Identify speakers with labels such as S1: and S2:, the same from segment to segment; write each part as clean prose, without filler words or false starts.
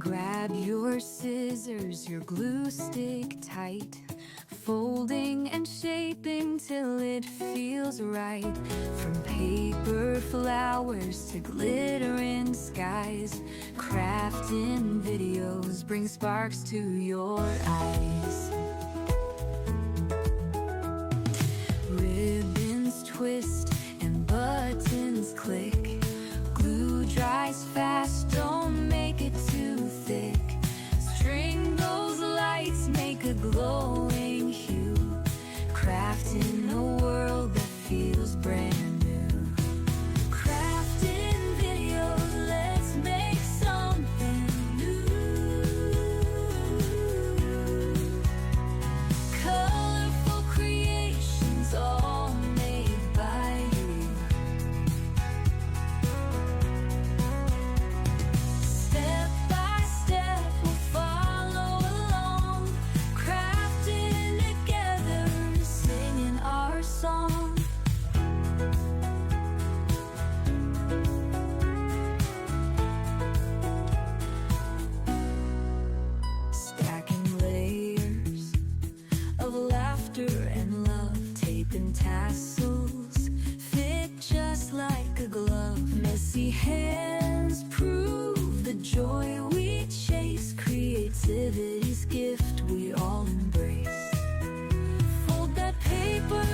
S1: Grab your scissors, your glue stick tight, folding and shaping till it feels right. From paper flowers to glittering skies, crafting videos bring sparks to your eyes. Ribbons twist and buttons click, glue dries fast, don't make it too thick. String those lights, make a glowing hue, crafting a world that feels brand new. Crafting videos, let's make something new. Colorful creations, all made by you. Step by step, we'll follow along, crafting together, singing our song. Stacking layers of laughter and love, taping tassels fit just like a glove. Messy hands prove the joy we chase, creativity's gift we all embrace. Fold that paper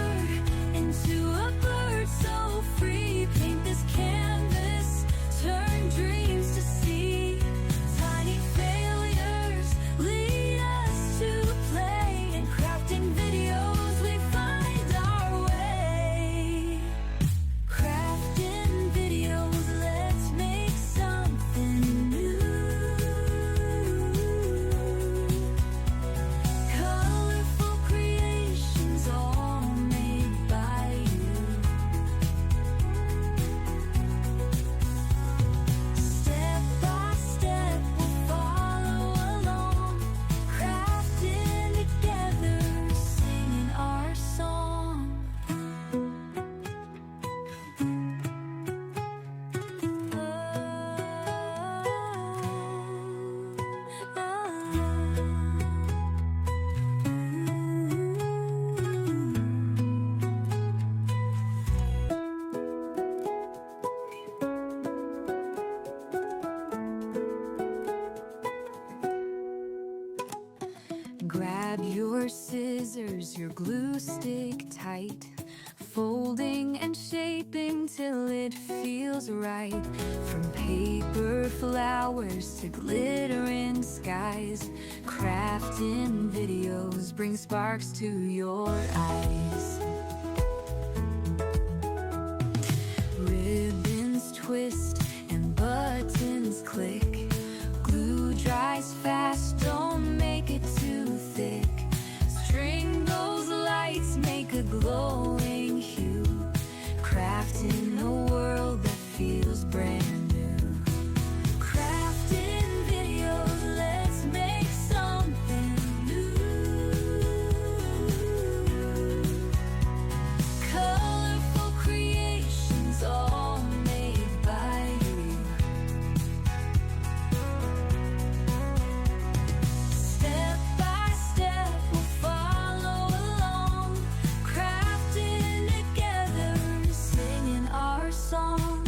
S1: into a bird so free, paint this canvas, turn dreams to sea. Tiny failures lead us to play, and crafting videos we find our way. Crafting videos, let's make something new. Colorful creations, all made by you. Step by step, we'll follow along, crafting together, singing our song. Grab your scissors, your glue stick tight, folding and shaping till it feels right. From paper flowers to glittering skies, crafting videos bring sparks to your eyes. Ribbons twist and buttons click, glue dries fast, don't make it too thick. String those lights, make a glowing hue, crafting a world that feels brand new. Crafting videos, let's make something new. Colorful creations, all made by you. Step by step, we'll follow along, crafting together, singing our song.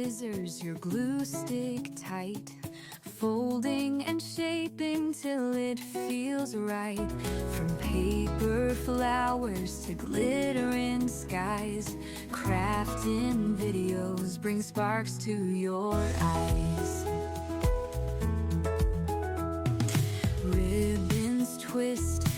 S1: scissors, your glue stick tight, folding and shaping till it feels right. From paper flowers to glittering skies, crafting videos bring sparks to your eyes. Ribbons twist